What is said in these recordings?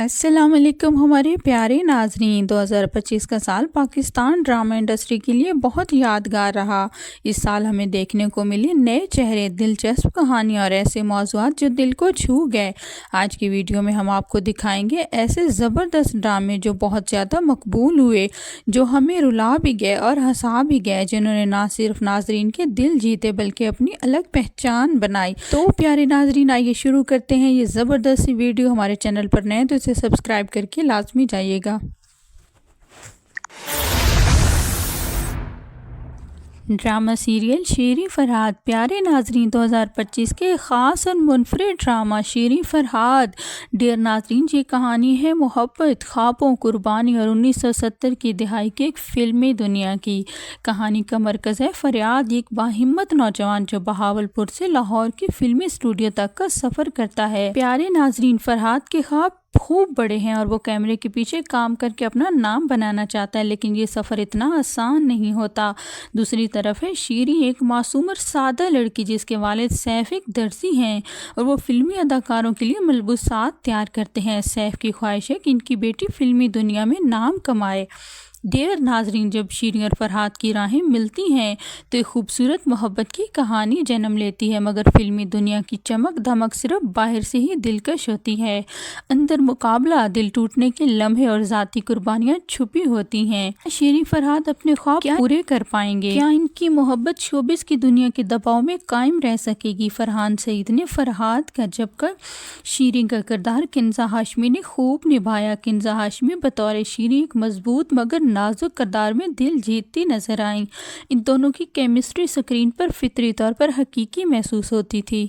السلام علیکم ہمارے پیارے ناظرین، 2025 کا سال پاکستان ڈرامہ انڈسٹری کے لیے بہت یادگار رہا۔ اس سال ہمیں دیکھنے کو ملے نئے چہرے، دلچسپ کہانیاں اور ایسے موضوعات جو دل کو چھو گئے۔ آج کی ویڈیو میں ہم آپ کو دکھائیں گے ایسے زبردست ڈرامے جو بہت زیادہ مقبول ہوئے، جو ہمیں رلا بھی گئے اور ہنسا بھی گئے، جنہوں نے نہ صرف ناظرین کے دل جیتے بلکہ اپنی الگ پہچان بنائی۔ تو پیارے ناظرین، آئیے شروع کرتے ہیں یہ زبردست سی ویڈیو۔ ہمارے چینل پر نئے تو اسے سبسکرائب کر کے لازمی جائیے گا۔ ڈرامہ سیریل شیریں فرہاد۔ پیارے ناظرین، 2025 کے خاص اور منفرد ڈرامہ شیریں فرہاد۔ ڈیئر ناظرین، یہ کہانی ہے محبت، خوابوں، قربانی اور 1970 کی دہائی کے ایک فلمی دنیا کی۔ کہانی کا مرکز ہے فریاد، ایک باہمت نوجوان جو بہاولپور سے لاہور کی فلمی اسٹوڈیو تک کا سفر کرتا ہے۔ پیارے ناظرین، فرہاد کے خواب خوب بڑے ہیں اور وہ کیمرے کے پیچھے کام کر کے اپنا نام بنانا چاہتا ہے، لیکن یہ سفر اتنا آسان نہیں ہوتا۔ دوسری طرف ہے شیریں، ایک معصوم اور سادہ لڑکی جس کے والد سیف ایک درزی ہیں اور وہ فلمی اداکاروں کے لیے ملبوسات تیار کرتے ہیں۔ سیف کی خواہش ہے کہ ان کی بیٹی فلمی دنیا میں نام کمائے۔ ڈیئر ناظرین، جب شیریں اور فرہاد کی راہیں ملتی ہیں تو ایک خوبصورت محبت کی کہانی جنم لیتی ہے، مگر فلمی دنیا کی چمک دھمک صرف باہر سے ہی دلکش ہوتی ہے۔ اندر مقابلہ، دل ٹوٹنے کے لمحے اور ذاتی قربانیاں چھپی ہوتی ہیں۔ شیریں فرہاد اپنے خواب کیا پورے کر پائیں گے؟ کیا ان کی محبت شوبز کی دنیا کے دباؤ میں قائم رہ سکے گی؟ فرحان سعید نے فرہاد کا جبکہ شیریں کا کردار کنزہ ہاشمی نے خوب نبھایا۔ کنزہ ہاشمی بطور شیریں ایک مضبوط مگر نازک کردار میں دل جیتتی نظر آئیں۔ ان دونوں کی کیمسٹری اسکرین پر فطری طور پر حقیقی محسوس ہوتی تھی۔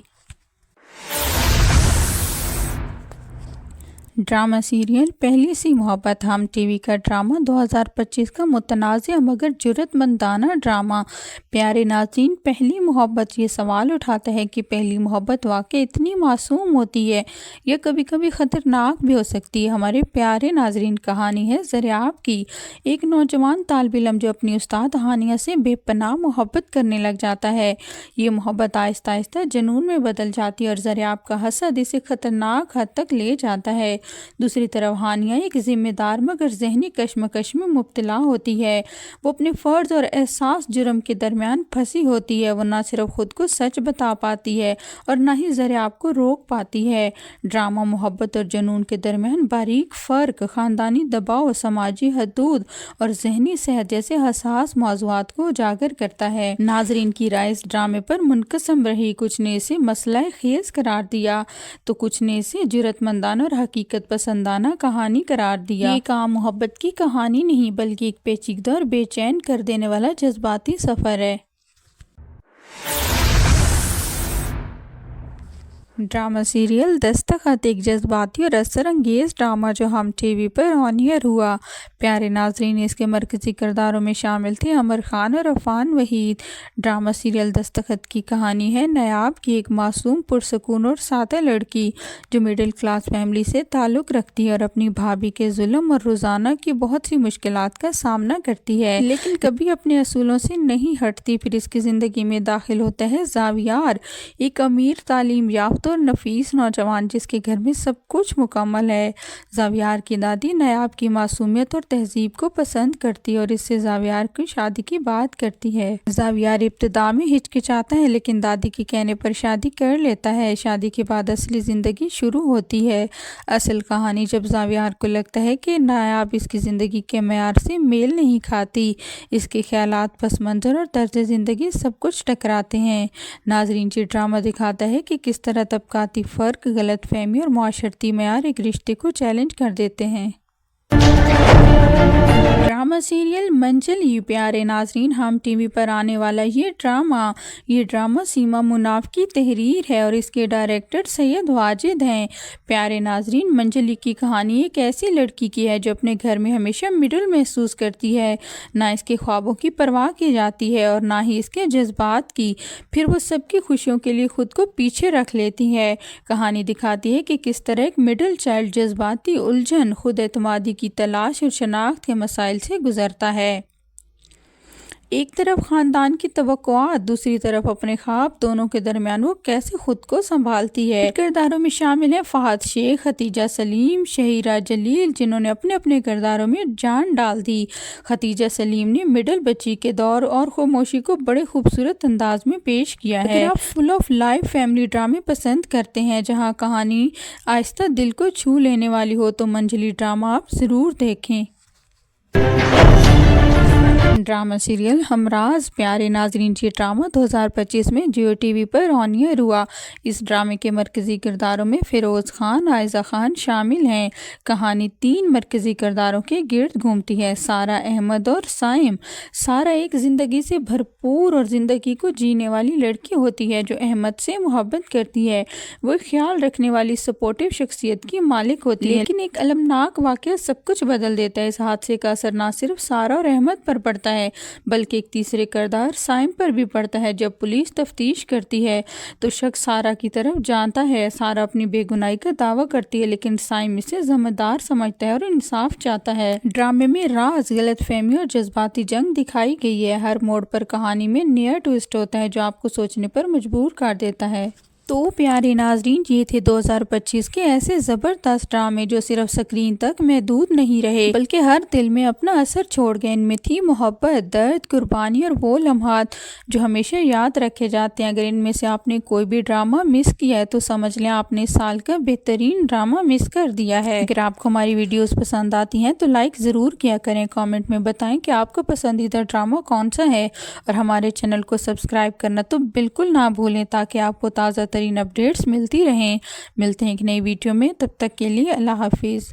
ڈرامہ سیریل پہلی سی محبت۔ ہم ٹی وی کا ڈرامہ 2025 کا متنازع مگر جرأت مندانہ ڈرامہ۔ پیارے ناظرین، پہلی محبت یہ سوال اٹھاتا ہے کہ پہلی محبت واقعی اتنی معصوم ہوتی ہے یا کبھی کبھی خطرناک بھی ہو سکتی ہے؟ ہمارے پیارے ناظرین، کہانی ہے زریاب کی، ایک نوجوان طالب علم جو اپنی استاد ہانیہ سے بے پناہ محبت کرنے لگ جاتا ہے۔ یہ محبت آہستہ آہستہ جنون میں بدل جاتی ہے اور زریاب کا حسد اسے خطرناک حد تک لے جاتا ہے۔ دوسری طرف ہانیہ ایک ذمہ دار مگر ذہنی کشمکش میں مبتلا ہوتی ہے۔ وہ اپنے فرض اور احساس جرم کے درمیان پھنسی ہوتی ہے۔ وہ نہ صرف خود کو سچ بتا پاتی ہے اور نہ ہی زریاب کو روک پاتی ہے۔ ڈرامہ محبت اور جنون کے درمیان باریک فرق، خاندانی دباؤ، سماجی حدود اور ذہنی صحت جیسے حساس موضوعات کو اجاگر کرتا ہے۔ ناظرین کی رائے اس ڈرامے پر منقسم رہی۔ کچھ نے اسے مسئلہ خیز قرار دیا تو کچھ نے اسے جرأت مندانہ اور حقیقت پسندانہ کہانی قرار دیا۔ یہ ایک عام محبت کی کہانی نہیں بلکہ ایک پیچیدہ اور بے چین کر دینے والا جذباتی سفر ہے۔ ڈرامہ سیریل دستخط، ایک جذباتی اور اثر انگیز ڈرامہ جو ہم ٹی وی پر آن ایئر ہوا۔ پیارے ناظرین، اس کے مرکزی کرداروں میں شامل تھے عمر خان اور عفان وحید۔ ڈرامہ سیریل دستخط کی کہانی ہے نایاب کی، ایک معصوم، پرسکون اور سادہ لڑکی جو مڈل کلاس فیملی سے تعلق رکھتی ہے اور اپنی بھابھی کے ظلم اور روزانہ کی بہت سی مشکلات کا سامنا کرتی ہے، لیکن کبھی اپنے اصولوں سے نہیں ہٹتی۔ پھر اس کی زندگی میں داخل ہوتا ہے زاویار، ایک امیر، تعلیم یافتہ اور نفیس نوجوان جس کے گھر میں سب کچھ مکمل ہے۔ زاویار کی دادی نایاب کی معصومیت اور تہذیب کو پسند کرتی ہے اور اس سے زاویار کی شادی کی بات کرتی ہے۔ زاویار ابتدا میں ہچکچاتا ہے لیکن دادی کے کہنے پر شادی کر لیتا ہے۔ شادی کے بعد اصلی زندگی شروع ہوتی ہے۔ اصل کہانی جب زاویار کو لگتا ہے کہ نایاب اس کی زندگی کے معیار سے میل نہیں کھاتی، اس کے خیالات، پس منظر اور طرز زندگی سب کچھ ٹکراتے ہیں۔ ناظرین، یہ ڈرامہ دکھاتا ہے کہ کس طرح طبقاتی فرق، غلط فہمی اور معاشرتی معیار ایک رشتے کو چیلنج کر دیتے ہیں۔ Drama serial Manjali. پیارے ناظرین، ہم ٹی وی پر آنے والا یہ ڈرامہ سیما مناف کی تحریر ہے اور اس کے ڈائریکٹر سید واجد ہیں۔ پیارے ناظرین، منجلی کی کہانی ایک ایسی لڑکی کی ہے جو اپنے گھر میں ہمیشہ مڈل محسوس کرتی ہے۔ نہ اس کے خوابوں کی پرواہ کی جاتی ہے اور نہ ہی اس کے جذبات کی، پھر وہ سب کی خوشیوں کے لیے خود کو پیچھے رکھ لیتی ہے۔ کہانی دکھاتی ہے کہ کس طرح ایک مڈل چائلڈ جذباتی الجھن، خود اعتمادی کی تلاش اور شناخت کے مسائل سے گزرتا ہے۔ ایک طرف خاندان کی توقعات، دوسری طرف اپنے خواب، دونوں کے درمیان وہ کیسے خود کو سنبھالتی ہے۔ کرداروں میں شامل ہیں فہد شیخ، ختیجہ سلیم، شہیرہ جلیل، جنہوں نے اپنے اپنے کرداروں میں جان ڈال دی۔ ختیجہ سلیم نے مڈل بچی کے دور اور خاموشی کو بڑے خوبصورت انداز میں پیش کیا ہے۔ اگر آپ فل آف لائف فیملی ڈرامے پسند کرتے ہیں جہاں کہانی آہستہ دل کو چھو لینے والی ہو تو منجلی ڈرامہ آپ ضرور دیکھیں۔ ڈرامہ سیریل ہمراز پیارے ناظرین، یہ ڈرامہ 2025 میں جیو ٹی وی پر آن ایئر ہوا۔ اس ڈرامے کے مرکزی کرداروں میں فیروز خان، عائزہ خان شامل ہیں۔ کہانی 3 مرکزی کرداروں کے گرد گھومتی ہے: سارہ احمد اور صائم۔ سارہ ایک زندگی سے بھرپور اور زندگی کو جینے والی لڑکی ہوتی ہے جو احمد سے محبت کرتی ہے۔ وہ خیال رکھنے والی سپورٹیو شخصیت کی مالک ہوتی ہے، لیکن ایک المناک واقعہ سب کچھ بدل دیتا ہے۔ اس حادثے کا اثر نہ صرف سارہ اور احمد پر پڑتا ہے بلکہ ایک تیسرے کردار صائم پر بھی پڑتا ہے۔ جب پولیس تفتیش کرتی ہے تو شخص سارہ کی طرف جانتا ہے۔ سارہ اپنی بے گناہی کا دعویٰ کرتی ہے لیکن صائم اسے ذمہ دار سمجھتا ہے اور انصاف چاہتا ہے۔ ڈرامے میں راز، غلط فہمی اور جذباتی جنگ دکھائی گئی ہے۔ ہر موڑ پر کہانی میں نیا ٹوئسٹ ہوتا ہے جو آپ کو سوچنے پر مجبور کر دیتا ہے۔ تو پیارے ناظرین، یہ تھے 2025 کے ایسے زبردست ڈرامے جو صرف سکرین تک محدود نہیں رہے بلکہ ہر دل میں اپنا اثر چھوڑ گئے۔ ان میں تھی محبت، درد، قربانی اور وہ لمحات جو ہمیشہ یاد رکھے جاتے ہیں۔ اگر ان میں سے آپ نے کوئی بھی ڈرامہ مس کیا ہے تو سمجھ لیں آپ نے سال کا بہترین ڈرامہ مس کر دیا ہے۔ اگر آپ کو ہماری ویڈیوز پسند آتی ہیں تو لائک ضرور کیا کریں۔ کامنٹ میں بتائیں کہ آپ کا پسندیدہ ڈرامہ کون سا ہے اور ہمارے چینل کو سبسکرائب کرنا تو بالکل نہ بھولیں تاکہ آپ کو تازہ ترین اپڈیٹس ملتی رہیں۔ ملتے ہیں ایک نئی ویڈیو میں، تب تک کے لیے اللہ حافظ۔